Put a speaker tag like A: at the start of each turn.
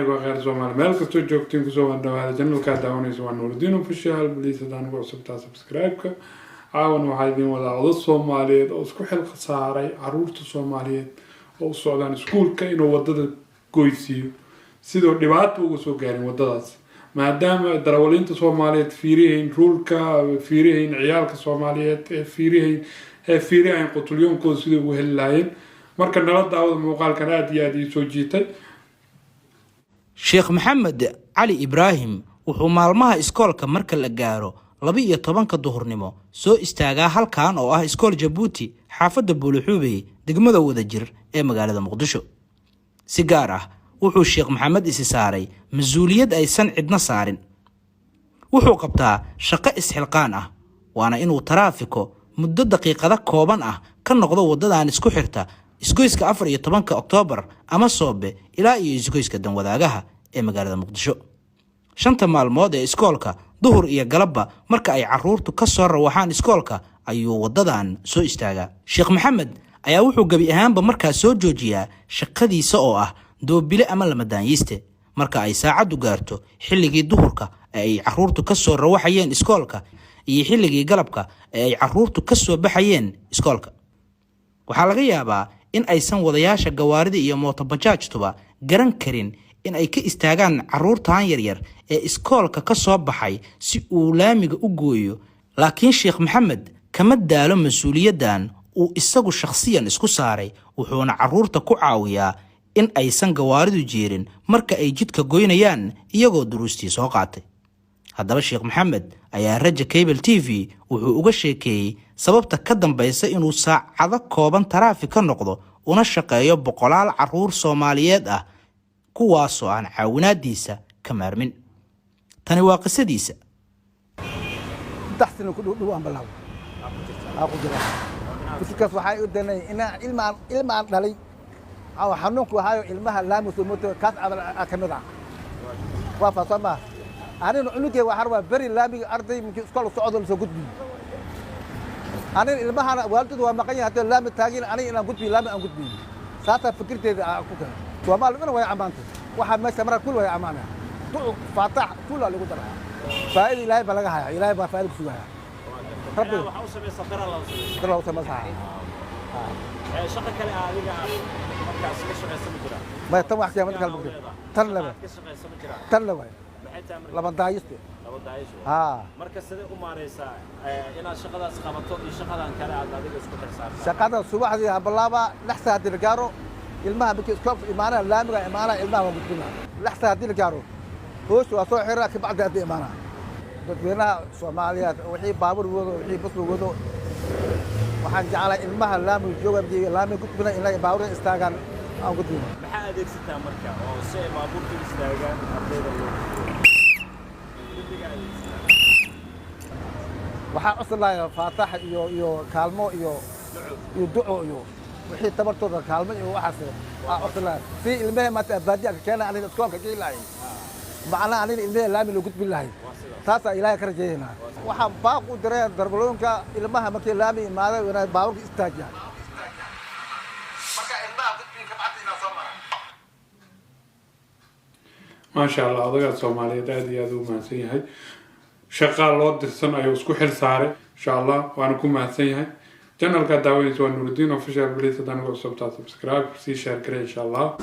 A: anigoo khayr Soomaali meel kastoo joogtiin ku soo dhawaada channelka daawanaysa waa Nuruddin Official please hadaan ugu cusubtaa subscribe-ka caawan waxaa idin wadaa oday Soomaaliyeed oo isku xil khasaaray caruurta Soomaaliyeed oo socdaan iskuulka inuu wadada goysiyo sidoo dhibaato ugu soo gaarin wadadaas maadaama darawaliinta Soomaaliyeed fiiriyeen rulka fiiriyeen ciyaalka Soomaaliyeed fiiriyeen qutulyoonkood sidoo ugu helaayeen marka nala daawada muuqaalkan aad iyo aad soo jiitay
B: Sheekh Maxamed Cali Ibraahim wuxuu maalmaha iskoolka marka la gaaro 12 duhurnimo soo istaagaa halkaan oo ah iskool Jabuuti xaafadda Buuluxuubey degmada Wadajir ee magaalada Muqdisho si gaar ah wuxuu Sheekh Maxamed isi saaray mas'uuliyad aysan cidna saarin wuxuu qabtaa shaqo isxilqaan ah waana inuu taraafiko muddo daqiiqada kooban ah ka noqdo wadadaan isku xirta isgoyska 14 Oktoobar ama Soobe ilaa iyo isgoyska Danwadaagaha ee magaalada Muqdisho shanta maalmood ee iskoolka duhur iyo galabba marka ay caruurtu ka soo rawaxaan iskoolka ayuu wadadan soo istaagaa Sheekh Maxamed ayaa wuxuu gabi ahaanba markaa soo joojiyaa shaqadiisa oo ah doobile ama lamadaanyiste marka ay saacadu gaarto xilligii duhurka ee ay caruurtu ka soo rawaxayeen iskoolka iyo xilligii galabka ee ay caruurtu ka soo baxayeen iskoolka waxaa laga yaabaa in aysan wadayaasha gawaarida iyo mootobajaajtuba garan karin in ay ka istaagaan caruurtaan yaryar ee iskoolka ka soo baxay si uu laamiga u gooyo laakiin Sheekh Maxamed kama daalo mas'uuliyadan uu isagu shakhsiyan isku saaray wuxuuna caruurta ku caawiyaa in aysan gawaaridu jeerin marka ay jidka goynayaan iyagoo duruustii soo qaatay haddaba Sheekh Maxamed ayaa Raja Cable TV wuxuu uga sheekeeyay sababta ka dambaysa inuu saacado kooban taraafik ka noqdo una shaqeeyo boqolaal caruur Soomaaliyeed ah kuwaasoo aan caawinaadiisa ka maarmin tani waa qisadiisa
C: taxsinu ku dhawaan balaaw aku jira fikirkaas waxay u danay ina ilmaan dhalay aw xanuunku waxaa ilmaha laamuso moto kaas kamid ah waa faasama anina unugay waxaan waa bari laamiga arday minki iskool socdo soo gudbi anina ilmaha waalidadu waa maqan yahay laami taagin anina inaan gudbi laami aan gudbi saata fikirteeda ku kale وما لنا ويا عمانته واحد ما استمر كل ويا عمانه فاتح كل اللي قدر فائد إلهي بلغها إلهي بفائد بسوها ربي
D: وحوسه بيصدر الله
C: صدر الله سمسها
D: شقة كلا هذه مركز كشف السمجرة
C: ما يتم أحكي من كلام تنلبه تنلبه لما دايسته مركز
D: سده أمارسة إن الشقة سقطت الشقة كلا هذه اسكتر صار
C: شقة الصبح هذه بالله لحظة هذه الجارو ilmaha biki iskoolka imaanaa laamiga imaanaa ilmaha waa gudbina laxta hadii la gaaro hoosh waa soo xiraa ka bacda hadii imaanaa dadweynaha Soomaaliyeed wixii baabuur wado wixii bus wado waxaan jeclahay ilmaha laamiga jooga laamiga gudbina ilaa baabuur istaagan aan gudbina
D: maxaa adeegsataa marka oo si baabuurtu istaagan ardayda
C: waxaa cuslaaya faatax iyo kaalmo iyo duco iyo wixii tabartooda kaalmo iyo waxaas أصلاً في الماء ما تبادي كان على الأسكان كجيل لاي معنا على الماء لامي لو قلت بالله تاسع إلهي كرجينا وحن باقو دري دربلون كا الماء ما كان لامي ما له ونا باور استاجا
A: ما شاء الله هذا الصومالي دادي هذا ما سيهاي شغال لود السنة يوسكو حل ساري إن شاء الله وأنا كم ما سيهاي channel ka daawanaysa waa Nuruddin Official please hadaan ugu cusubtaa subscribe si share kare insha Allah